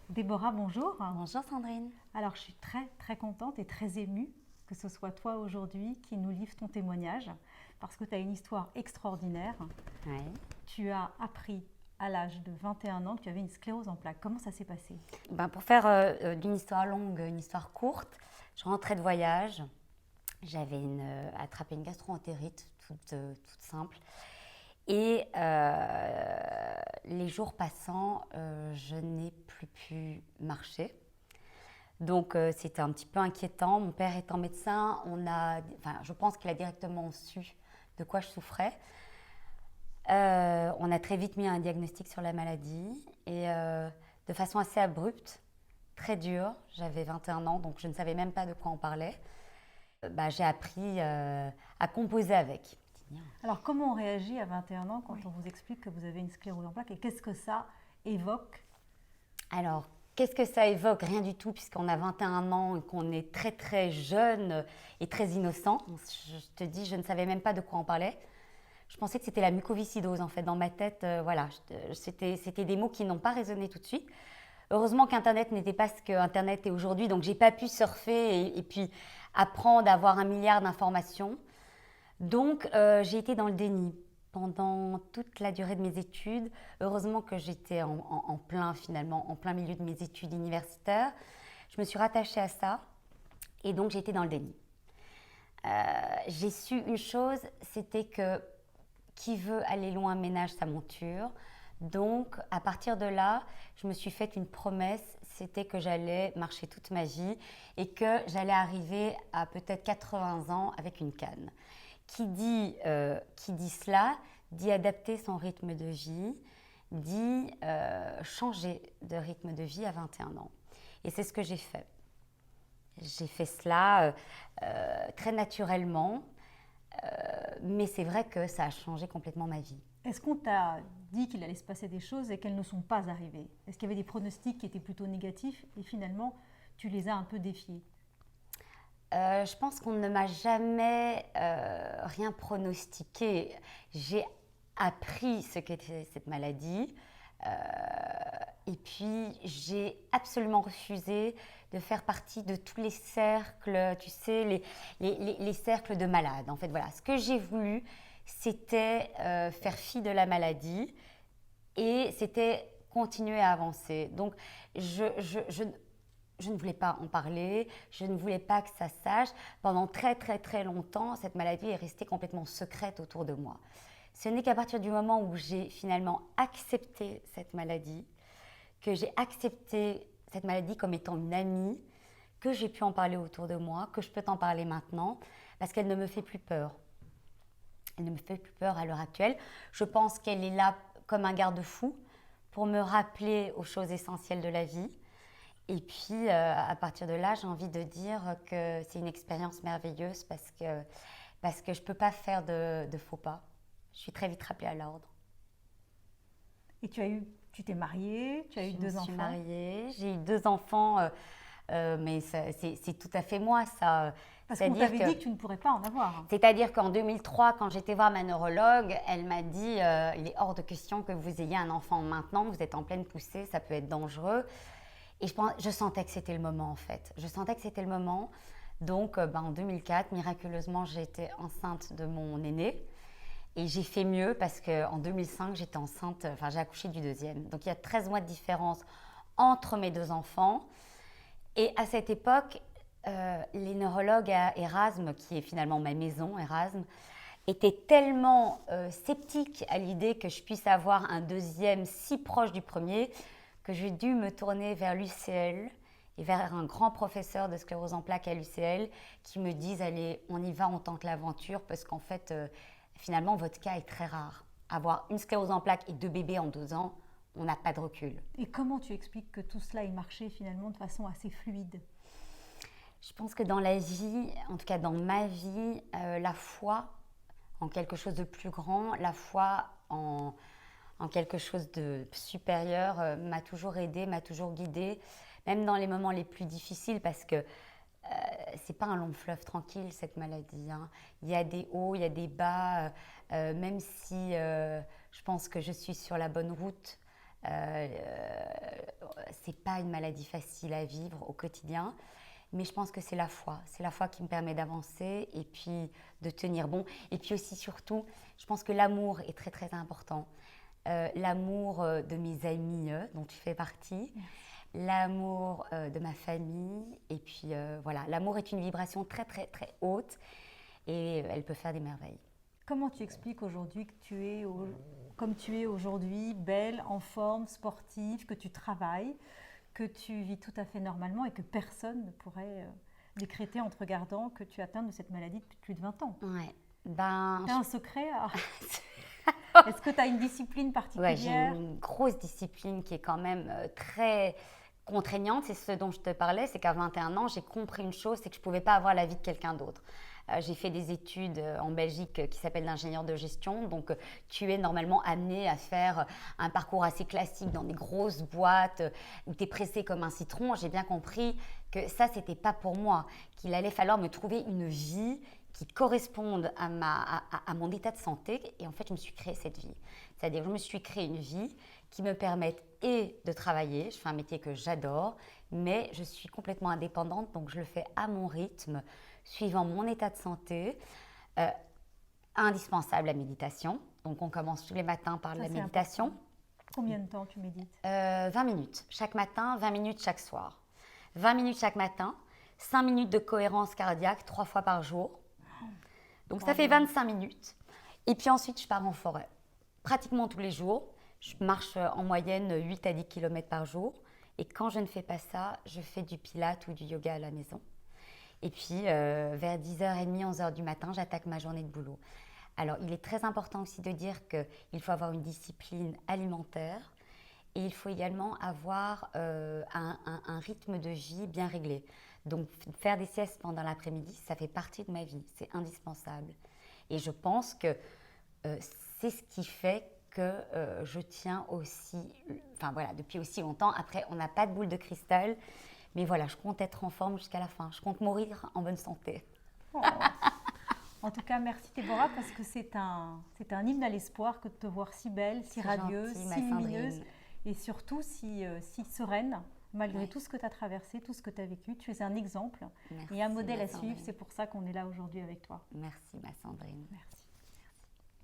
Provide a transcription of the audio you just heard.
Déborah, bonjour. Bonjour Sandrine. Alors, je suis très très contente et très émue que ce soit toi aujourd'hui qui nous livre ton témoignage parce que tu as une histoire extraordinaire. Oui. Tu as appris à l'âge de 21 ans que tu avais une sclérose en plaques. Comment ça s'est passé? Pour faire d'une histoire longue une histoire courte, je rentrais de voyage. J'avais attrapé une gastro-entérite toute simple. Et les jours passant, je n'ai plus pu marcher. Donc c'était un petit peu inquiétant. Mon père étant médecin, je pense qu'il a directement su de quoi je souffrais. On a très vite mis un diagnostic sur la maladie et de façon assez abrupte, très dure. J'avais 21 ans, donc je ne savais même pas de quoi on parlait. J'ai appris à composer avec. Alors, comment on réagit à 21 ans quand on vous explique que vous avez une sclérose en plaques et qu'est-ce que ça évoque? Alors, qu'est-ce que ça évoque? Rien du tout, puisqu'on a 21 ans et qu'on est très très jeune et très innocent. Je te dis, je ne savais même pas de quoi on parlait. Je pensais que c'était la mucoviscidose en fait dans ma tête. C'était des mots qui n'ont pas résonné tout de suite. Heureusement qu'Internet n'était pas ce que Internet est aujourd'hui, donc j'ai pas pu surfer et puis apprendre à avoir un milliard d'informations. Donc j'ai été dans le déni pendant toute la durée de mes études. Heureusement que j'étais en plein milieu de mes études universitaires. Je me suis rattachée à ça et donc j'ai été dans le déni. J'ai su une chose, c'était que qui veut aller loin ménage sa monture. Donc, à partir de là, je me suis faite une promesse, c'était que j'allais marcher toute ma vie et que j'allais arriver à peut-être 80 ans avec une canne. Qui dit cela, dit adapter son rythme de vie, dit changer de rythme de vie à 21 ans. Et c'est ce que j'ai fait. J'ai fait cela très naturellement, mais c'est vrai que ça a changé complètement ma vie. Est-ce qu'on t'a dit qu'il allait se passer des choses et qu'elles ne sont pas arrivées? Est-ce qu'il y avait des pronostics qui étaient plutôt négatifs et finalement tu les as un peu défiés? Je pense qu'on ne m'a jamais rien pronostiqué. J'ai appris ce qu'était cette maladie. euh, et puis, j'ai absolument refusé de faire partie de tous les cercles, tu sais, les cercles de malades. En fait, voilà, ce que j'ai voulu, c'était faire fi de la maladie et c'était continuer à avancer. Donc, je ne voulais pas en parler, je ne voulais pas que ça se sache. Pendant très très très longtemps, cette maladie est restée complètement secrète autour de moi. Ce n'est qu'à partir du moment où j'ai finalement accepté cette maladie, que j'ai accepté cette maladie comme étant une amie, que j'ai pu en parler autour de moi, que je peux t'en parler maintenant, parce qu'elle ne me fait plus peur. Elle ne me fait plus peur à l'heure actuelle. Je pense qu'elle est là comme un garde-fou pour me rappeler aux choses essentielles de la vie. Et puis, à partir de là, j'ai envie de dire que c'est une expérience merveilleuse parce que je ne peux pas faire de faux pas. Je suis très vite rappelée à l'ordre. Et tu t'es mariée, tu as eu Je me deux suis enfants. mariée, j'ai eu 2 enfants, mais c'est tout à fait moi, ça. Parce qu'on t'avait dit que tu ne pourrais pas en avoir. C'est-à-dire qu'en 2003, quand j'étais voir ma neurologue, elle m'a dit il est hors de question que vous ayez un enfant maintenant, vous êtes en pleine poussée, ça peut être dangereux. Et je sentais que c'était le moment en fait. Je sentais que c'était le moment. Donc en 2004, miraculeusement, j'ai été enceinte de mon aîné. Et j'ai fait mieux parce qu'en 2005, j'étais enceinte, enfin j'ai accouché du deuxième. Donc il y a 13 mois de différence entre mes 2 enfants. Et à cette époque, les neurologues à Erasme, qui est finalement ma maison, Erasme, étaient tellement sceptiques à l'idée que je puisse avoir un deuxième si proche du premier que j'ai dû me tourner vers l'UCL et vers un grand professeur de sclérose en plaques à l'UCL qui me disent allez, on y va, on tente l'aventure parce qu'en fait, finalement, votre cas est très rare. Avoir une sclérose en plaques et 2 bébés en 2 ans, on n'a pas de recul. Et comment tu expliques que tout cela ait marché finalement de façon assez fluide? Je pense que dans la vie, en tout cas dans ma vie, la foi en quelque chose de plus grand, la foi en quelque chose de supérieur m'a toujours aidée, m'a toujours guidée, même dans les moments les plus difficiles parce que c'est pas un long fleuve tranquille cette maladie, hein. Il y a des hauts, il y a des bas, même si je pense que je suis sur la bonne route, C'est pas une maladie facile à vivre au quotidien, mais je pense que c'est la foi. C'est la foi qui me permet d'avancer et puis de tenir bon. Et puis aussi, surtout, je pense que l'amour est très, très important. L'amour de mes amis, dont tu fais partie, l'amour de ma famille. Et puis voilà, l'amour est une vibration très, très, très haute et elle peut faire des merveilles. Comment tu expliques aujourd'hui que tu es comme tu es aujourd'hui, belle, en forme, sportive, que tu travailles, que tu vis tout à fait normalement et que personne ne pourrait décréter en te regardant que tu atteins de cette maladie depuis plus de 20 ans? Ouais. Ben, Tu as un secret Est-ce que tu as une discipline ouais, j'ai particulière? une grosse discipline qui est quand même très contraignante. C'est ce dont je te parlais, c'est qu'à 21 ans, j'ai compris une chose, c'est que je ne pouvais pas avoir la vie de quelqu'un d'autre. J'ai fait des études en Belgique qui s'appellent d'ingénieur de gestion. Donc, tu es normalement amené à faire un parcours assez classique dans des grosses boîtes où tu es pressé comme un citron. J'ai bien compris que ça, ce n'était pas pour moi, qu'il allait falloir me trouver une vie qui corresponde à mon état de santé. Et en fait, je me suis créée cette vie. C'est-à-dire, je me suis créée une vie qui me permette et de travailler. Je fais un métier que j'adore, mais je suis complètement indépendante, donc je le fais à mon rythme, suivant mon état de santé. Indispensable la méditation. Donc, on commence tous les matins par la Ça, c'est méditation. important. Combien de temps tu médites? 20 minutes chaque matin, 20 minutes chaque soir. 20 minutes chaque matin, 5 minutes de cohérence cardiaque 3 fois par jour. Donc, ça fait 25 minutes. Et puis ensuite, je pars en forêt. Pratiquement tous les jours. Je marche en moyenne 8 à 10 km par jour. Et quand je ne fais pas ça, je fais du pilates ou du yoga à la maison. Et puis, vers 10h30, 11h du matin, j'attaque ma journée de boulot. Alors, il est très important aussi de dire qu'il faut avoir une discipline alimentaire et il faut également avoir un rythme de vie bien réglé. Donc, faire des siestes pendant l'après-midi, ça fait partie de ma vie, c'est indispensable. Et je pense que c'est ce qui fait que je tiens aussi, enfin voilà, depuis aussi longtemps. Après, on n'a pas de boule de cristal, mais voilà, je compte être en forme jusqu'à la fin. Je compte mourir en bonne santé. Oh. En tout cas, merci Déborah, parce que c'est un hymne à l'espoir que de te voir si belle, si radieuse, gentil, ma si lumineuse Sandrine. et surtout si sereine, malgré Ouais. tout ce que tu as traversé, tout ce que tu as vécu. Tu es un exemple Merci, et un modèle ma à suivre. Sandrine. C'est pour ça qu'on est là aujourd'hui avec toi. Merci, ma Sandrine. Merci.